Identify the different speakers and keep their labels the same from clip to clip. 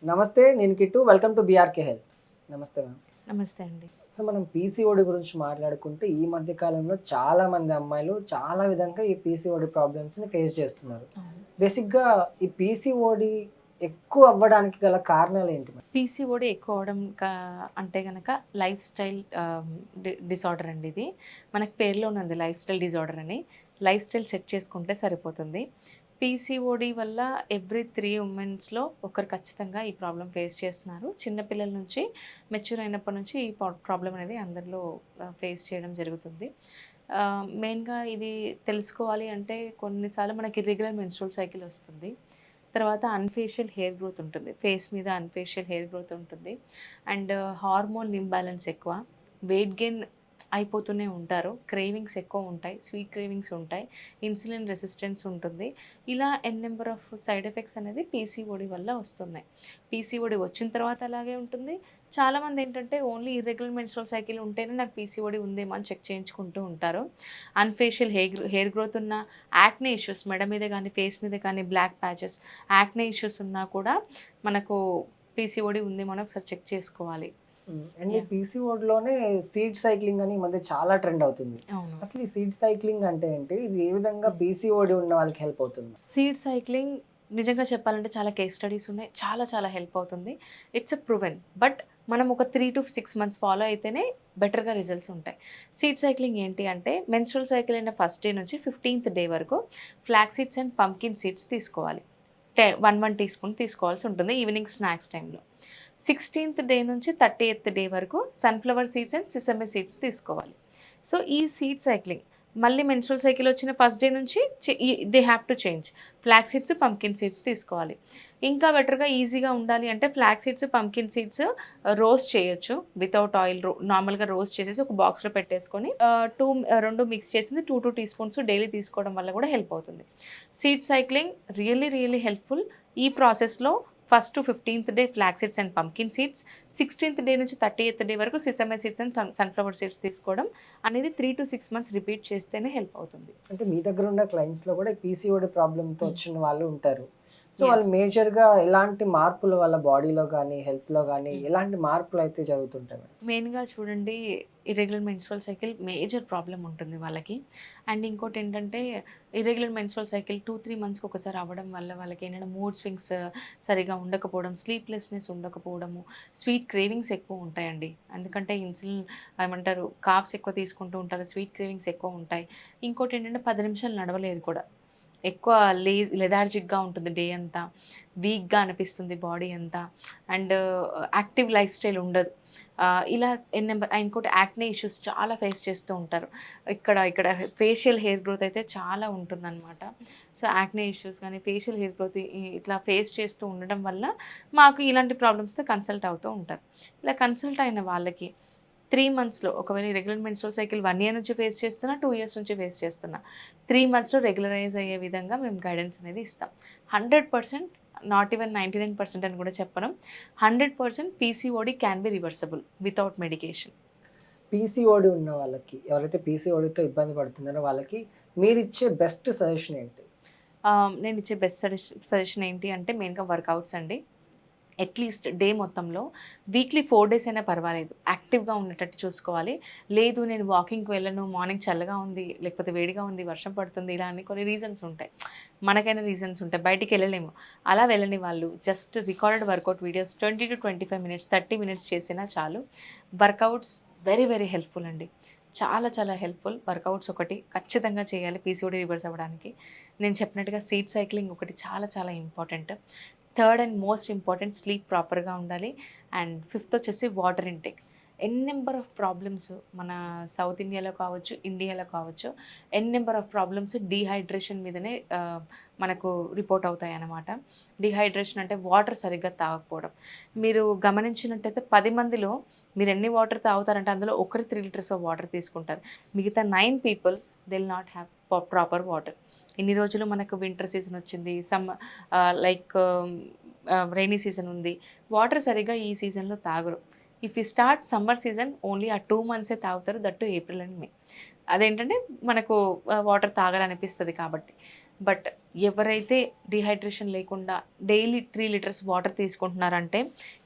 Speaker 1: నమస్తే. నేను Kittu. Welcome to BRK health. నమస్తే మ్యామ్.
Speaker 2: నమస్తే అండి.
Speaker 1: సో, మనం పీసీఓడి గురించి మాట్లాడుకుంటే ఈ మధ్య కాలంలో చాలా మంది అమ్మాయిలు చాలా విధంగా ఈ పీసీఓడి ప్రాబ్లమ్స్‌ని ఫేస్ చేస్తున్నారు.
Speaker 2: అవును.
Speaker 1: బేసిక్‌గా ఈ పీసీఓడి ఎక్కువ అవ్వడానికి గల కారణాలేంటి మ్యామ్?
Speaker 2: పీసీఓడీ ఎక్కువ అవ్వడం అంటే గనక లైఫ్ స్టైల్ డిసార్డర్ అండి ఇది. మనకి పేరులోనే ఉంది లైఫ్ స్టైల్ డిసార్డర్ అని. లైఫ్ స్టైల్ సెట్ చేసుకుంటే సరిపోతుంది. పీసీఓడీ వల్ల ఎవ్రీ 3 ఉమెన్స్‌లో ఒకరు ఖచ్చితంగా ఈ ప్రాబ్లమ్ ఫేస్ చేస్తున్నారు. చిన్న పిల్లల నుంచి మెచ్యూర్ అయినప్పటి నుంచి ఈ ప్రాబ్లమ్ అనేది అందరిలో ఫేస్ చేయడం జరుగుతుంది. మెయిన్‌గా ఇది తెలుసుకోవాలి అంటే కొన్నిసార్లు మనకి ఇర్రెగ్యులర్ మెన్స్ట్రువల్ సైకిల్ వస్తుంది. తర్వాత అన్‌ఫేషియల్ హెయిర్ గ్రోత్ ఉంటుంది. ఫేస్ మీద అన్‌ఫేషియల్ హెయిర్ గ్రోత్ ఉంటుంది. అండ్ హార్మోన్ ఇంబాలెన్స్ ఎక్కువ. వెయిట్ గెయిన్ అయిపోతూనే ఉంటారు. క్రేవింగ్స్ ఎక్కువ ఉంటాయి. స్వీట్ క్రేవింగ్స్ ఉంటాయి. ఇన్సులిన్ రెసిస్టెన్స్ ఉంటుంది. ఇలా నెంబర్ ఆఫ్ సైడ్ ఎఫెక్ట్స్ అనేది పీసీఓడీ వల్ల వస్తున్నాయి. పీసీఓడీ వచ్చిన తర్వాత అలాగే ఉంటుంది. చాలామంది ఏంటంటే ఓన్లీ ఇర్రెగ్యులర్ మెన్స్ట్రువల్ సైకిల్ ఉంటేనే నాకు పీసీఓడీ ఉందేమో అని చెక్ చేయించుకుంటూ ఉంటారు. అన్‌ఫేషియల్ హెయిర్ గ్రోత్ ఉన్న యాక్నే ఇష్యూస్ మెడ మీద కానీ, ఫేస్ మీద కానీ బ్లాక్ ప్యాచెస్, యాక్నే ఇష్యూస్ ఉన్నా కూడా మనకు పీసీఓడీ ఉందేమో అని ఒకసారి చెక్ చేసుకోవాలి.
Speaker 1: అండ్ ఈ
Speaker 2: యాహ్!
Speaker 1: పీసీఓడిలోనే సీడ్ సైక్లింగ్ అని ఈ మధ్య చాలా ట్రెండ్ అవుతుంది.
Speaker 2: అవును.
Speaker 1: అసలు ఈ సీడ్ సైక్లింగ్ అంటే ఏంటి? ఇది ఏ విధంగా పీసీఓడి ఉన్న వాళ్ళకి హెల్ప్ అవుతుంది?
Speaker 2: సీడ్ సైక్లింగ్ నిజంగా చెప్పాలంటే చాలా కేస్ స్టడీస్ ఉన్నాయి. చాలా చాలా హెల్ప్ అవుతుంది. It's a proven. బట్ మనం ఒక 3-6 మంత్స్ ఫాలో అయితేనే బెటర్‌గా రిజల్ట్స్ ఉంటాయి. సీడ్ సైక్లింగ్ ఏంటి అంటే మెన్స్ట్రువల్ సైకిల్ అయిన ఫస్ట్ డే నుంచి 15థ్ డే వరకు flax seeds and pumpkin seeds తీసుకోవాలి. 1 టీ స్పూన్ తీసుకోవాల్సి ఉంటుంది ఈవినింగ్ స్నాక్స్ టైంలో. 16థ్ డే నుంచి 30థ్ డే వరకు sunflower seeds and sesame seeds తీసుకోవాలి. సో, ఈ సీడ్ సైక్లింగ్ మళ్ళీ మెన్స్ట్రువల్ సైకిల్ వచ్చిన ఫస్ట్ డే నుంచి they have to change. Flax seeds, pumpkin seeds తీసుకోవాలి. ఇంకా బెటర్‌గా ఈజీగా ఉండాలి అంటే flax seeds, pumpkin seeds roast చేయొచ్చు. వితౌట్ ఆయిల్ నార్మల్‌గా రోస్ట్ చేసేసి ఒక బాక్స్‌లో పెట్టేసుకొని 2 మిక్స్ చేసింది 2 టీ స్పూన్స్ డైలీ తీసుకోవడం వల్ల కూడా హెల్ప్ అవుతుంది. Seed cycling really helpful. ఈ ప్రాసెస్‌లో ఫస్ట్ టు 15థ్ day flax seeds and pumpkin seeds, 16థ్ డే నుంచి 30థ్ డే వరకు sesame seeds and sunflower seeds తీసుకోవడం అనేది 3-6 మంత్స్ రిపీట్ చేస్తేనే హెల్ప్ అవుతుంది.
Speaker 1: అంటే మీ దగ్గర ఉన్న క్లయింట్స్‌లో కూడా ఈ పీసీఓడి ప్రాబ్లమ్‌తో
Speaker 2: హ్మ్.
Speaker 1: వచ్చిన వాళ్ళు ఉంటారు. సో, వాళ్ళు
Speaker 2: యెస్.
Speaker 1: మేజర్‌గా ఎలాంటి మార్పులు వాళ్ళ బాడీలో గానీ, హెల్త్‌లో గానీ
Speaker 2: హ్మ్.
Speaker 1: ఎలాంటి మార్పులైతే జరుగుతుంటాయి మేడం?
Speaker 2: మెయిన్‌గా చూడండి irregular menstrual cycle major problem ఉంటుంది వాళ్ళకి. అండ్ ఇంకోటేంటంటే ఇర్రెగ్యులర్ మెన్స్ట్రువల్ సైకిల్ 2-3 మంత్స్‌కి ఒకసారి అవ్వడం వల్ల వాళ్ళకేంటంటే మూడ్ స్వింగ్స్ సరిగ్గా ఉండకపోవడం, స్లీప్‌లెస్‌నెస్ ఉండకపోవడము, స్వీట్ క్రేవింగ్స్ ఎక్కువ ఉంటాయండి. ఎందుకంటే ఇన్సులిన్ ఏమంటారు కార్బ్స్ ఎక్కువ తీసుకుంటూ ఉంటారు. స్వీట్ క్రేవింగ్స్ ఎక్కువ ఉంటాయి. ఇంకోటేంటంటే 10 నిమిషాలు నడవలేరు కూడా. ఎక్కువ లెథార్జిక్‌గా ఉంటుంది డే అంతా. వీక్‌గా అనిపిస్తుంది బాడీ అంతా. అండ్ యాక్టివ్ లైఫ్ స్టైల్ ఉండదు. ఇలా ఇంకోటి యాక్నే ఇష్యూస్ చాలా ఫేస్ చేస్తూ ఉంటారు. ఇక్కడ ఫేషియల్ హెయిర్ గ్రోత్ అయితే చాలా ఉంటుందనమాట. సో, యాక్నే ఇష్యూస్ గానీ, ఫేషియల్ హెయిర్ గ్రోత్ ఇట్లా ఫేస్ చేస్తూ ఉండడం వల్ల మాకు ఇలాంటి ప్రాబ్లమ్స్‌తో కన్సల్ట్ అవుతూ ఉంటారు. ఇలా కన్సల్ట్ అయిన వాళ్ళకి 3 మంత్స్‌లో ఒకవేళ రెగ్యులర్ మెన్స్ట్రువల్ సైకిల్ 1 ఇయర్ నుంచి ఫేస్ చేస్తున్నా, 2 ఇయర్స్ నుంచి ఫేస్ చేస్తున్నా. 3 మంత్స్‌లో రెగ్యులరైజ్ అయ్యే విధంగా మేము గైడెన్స్ అనేది ఇస్తాం. 100% నాట్ ఈవెన్ 99% అని కూడా చెప్పను. 100% PCOD can be reversible without medication.
Speaker 1: PCOD ఉన్న వాళ్ళకి, ఎవరైతే పీసీఓడితో ఇబ్బంది పడుతున్నారో వాళ్ళకి మీరిచ్చే బెస్ట్ సజెషన్ ఏంటి?
Speaker 2: నేనిచ్చే బెస్ట్ సజెషన్ ఏంటి అంటే మెయిన్‌గా వర్కౌట్స్ అండి. అట్‌లీస్ట్ డే మొత్తంలో వీక్లీ 4 డేస్ అయినా పర్వాలేదు. యాక్టివ్‌గా ఉండేటట్టు చూసుకోవాలి. లేదు నేను వాకింగ్‌కి వెళ్ళను, మార్నింగ్ చల్లగా ఉంది, లేకపోతే వేడిగా ఉంది, వర్షం పడుతుంది ఇలా అని కొన్ని రీజన్స్ ఉంటాయి. మనకైనా రీజన్స్ ఉంటాయి. బయటికెళ్ళలేము. అలా వెళ్ళని వాళ్ళు just recorded workout videos 20-25 minutes, 30 minutes చేసినా చాలు. వర్కౌట్స్ వెరీ హెల్ప్‌ఫుల్ అండి. చాలా హెల్ప్‌ఫుల్. వర్కౌట్స్ ఒకటి ఖచ్చితంగా చేయాలి పీసీఓడీ రివర్స్ అవ్వడానికి. నేను చెప్పినట్టుగా సీడ్ సైక్లింగ్ ఒకటి చాలా important. Third and most important sleep ప్రాపర్‌గా ఉండాలి. అండ్ ఫిఫ్త్ వచ్చేసి water intake. Number of problems మన సౌత్ ఇండియాలో కావచ్చు, ఇండియాలో కావచ్చు, నెంబర్ ఆఫ్ ప్రాబ్లమ్స్ డీహైడ్రేషన్ మీదనే మనకు రిపోర్ట్ అవుతాయన్నమాట. డీహైడ్రేషన్ అంటే వాటర్ సరిగ్గా తాగకపోవడం. మీరు గమనించినట్టయితే 10 మందిలో మీరు ఎన్ని వాటర్ తాగుతారంటే అందులో ఒకరు 3 లీటర్స్ ఆఫ్ వాటర్ తీసుకుంటారు. మిగతా 9 people they will not have proper water. ఇన్ని రోజులు మనకు వింటర్ సీజన్ వచ్చింది. లైక్ రైనీ సీజన్ ఉంది. వాటర్ సరిగ్గా ఈ సీజన్‌లో తాగరు. If you start summer season only ఆ 2 మంత్సే తాగుతారు. That too April and May. అదేంటంటే మనకు వాటర్ తాగాలనిపిస్తది కాబట్టి. బట్ ఎవరైతే డిహైడ్రేషన్ లేకుండా డైలీ 3 లీటర్స్ వాటర్ తీసుకుంటున్నారంటే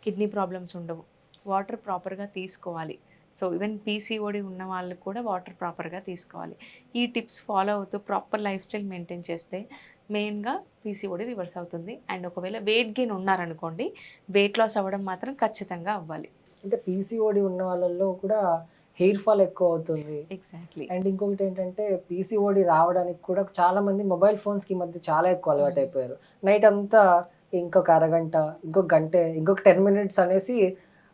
Speaker 2: కిడ్నీ ప్రాబ్లమ్స్ ఉండవు. వాటర్ ప్రాపర్గా తీసుకోవాలి. సో ఈవెన్ పీసీఓడి ఉన్న వాళ్ళు కూడా వాటర్ ప్రాపర్గా తీసుకోవాలి. ఈ టిప్స్ ఫాలో అవుతూ ప్రాపర్ లైఫ్ స్టైల్ మెయింటైన్ చేస్తే మెయిన్గా పీసీఓడి రివర్స్ అవుతుంది. అండ్ ఒకవేళ వెయిట్ గెయిన్ ఉన్నారనుకోండి, వెయిట్ లాస్ అవ్వడం మాత్రం ఖచ్చితంగా అవ్వాలి.
Speaker 1: అంటే పీసీఓడి ఉన్న వాళ్ళల్లో కూడా హెయిర్ ఫాల్ ఎక్కువ అవుతుంది.
Speaker 2: ఎగ్జాక్ట్లీ.
Speaker 1: అండ్ ఇంకొకటి ఏంటంటే పీసీఓడి రావడానికి కూడా చాలా మంది మొబైల్ ఫోన్స్కి ఈ మధ్య చాలా ఎక్కువ అలవాటు అయిపోయారు. నైట్ అంతా ఇంకొక అరగంట, ఇంకొక గంట, ఇంకొక 10 మినిట్స్ అనేసి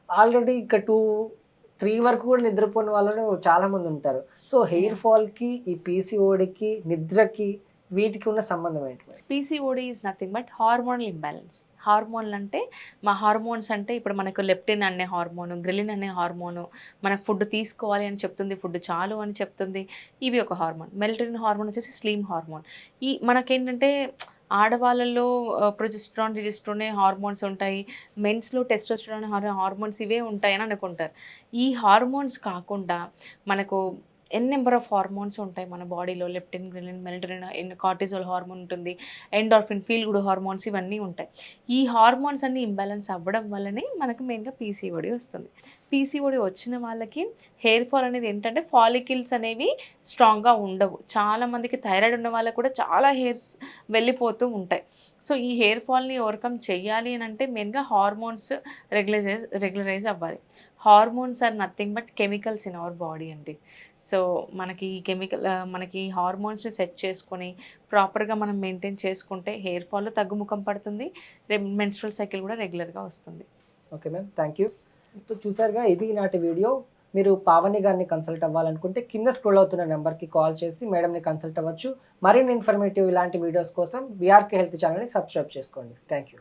Speaker 1: ఆల్రెడీ ఇక 2-3 వరకు కూడా నిద్రపోని వాళ్ళు చాలా మంది ఉంటారు. సో హెయిర్ ఫాల్కి, ఈ పీసీఓడికి, నిద్రకి వీటికి ఉన్న సంబంధం ఏంటి మరి?
Speaker 2: PCOD is nothing but hormonal imbalance. హార్మోన్లు అంటే మా హార్మోన్స్ అంటే ఇప్పుడు మనకు లెప్టిన్ అనే హార్మోను, గ్రెలిన్ అనే హార్మోను, మనకు ఫుడ్ తీసుకోవాలి అని చెప్తుంది, ఫుడ్ చాలు అని చెప్తుంది. ఇవి ఒక హార్మోన్. మెల్టోనిన్ హార్మోన్ వచ్చేసి స్లీమ్ హార్మోన్. ఈ మనకేంటంటే ఆడవాళ్ళలో ప్రొజెస్ట్రాన్, జిజిస్ట్రోనే హార్మోన్స్ ఉంటాయి. మెన్స్‌లో టెస్టోస్టెరాన్ హార్మోన్స్ ఇవే ఉంటాయని అనుకుంటారు. ఈ హార్మోన్స్ కాకుండా మనకు నెంబర్ ఆఫ్ హార్మోన్స్ ఉంటాయి మన బాడీలో. Leptin, ghrelin, melatonin, cortisol hormone ఉంటుంది. ఎండార్ఫిన్, ఫీల్ గుడ్ హార్మోన్స్ ఇవన్నీ ఉంటాయి. ఈ హార్మోన్స్ అన్నీ ఇంబ్యాలెన్స్ అవ్వడం వల్లనే మనకు మెయిన్‌గా పీసీఓడి వస్తుంది. పీసీఓడి వచ్చిన వాళ్ళకి హెయిర్ ఫాల్ అనేది ఏంటంటే ఫాలికిల్స్ అనేవి స్ట్రాంగ్‌గా ఉండవు. చాలామందికి థైరాయిడ్ ఉన్న వాళ్ళకి కూడా చాలా హెయిర్స్ వెళ్ళిపోతూ ఉంటాయి. సో ఈ హెయిర్ ఫాల్‌ని ఓవర్‌కమ్ చేయాలి అని అంటే మెయిన్‌గా హార్మోన్స్ రెగ్యులరైజ్ అవ్వాలి. Hormones are nothing but chemicals in our body అండి. సో మనకి ఈ మనకి హార్మోన్స్‌ని సెట్ చేసుకొని ప్రాపర్‌గా మనం మెయింటైన్ చేసుకుంటే హెయిర్ ఫాల్ తగ్గుముఖం పడుతుంది. మెన్స్ట్రువల్ సైకిల్ కూడా రెగ్యులర్‌గా వస్తుంది.
Speaker 1: Okay ma'am, thank you. So చూసారుగా, ఇది ఈనాటి వీడియో. మీరు పావని గారిని కన్సల్ట్ అవ్వాలనుకుంటే కింద స్క్రోల్ అవుతున్న నెంబర్కి కాల్ చేసి మేడంని కన్సల్ట్ అవ్వచ్చు. మరిన్ని ఇన్ఫర్మేటివ్ ఇలాంటి వీడియోస్ కోసం వీఆర్కే హెల్త్ ఛానల్ని సబ్స్క్రైబ్ చేసుకోండి. Thank you.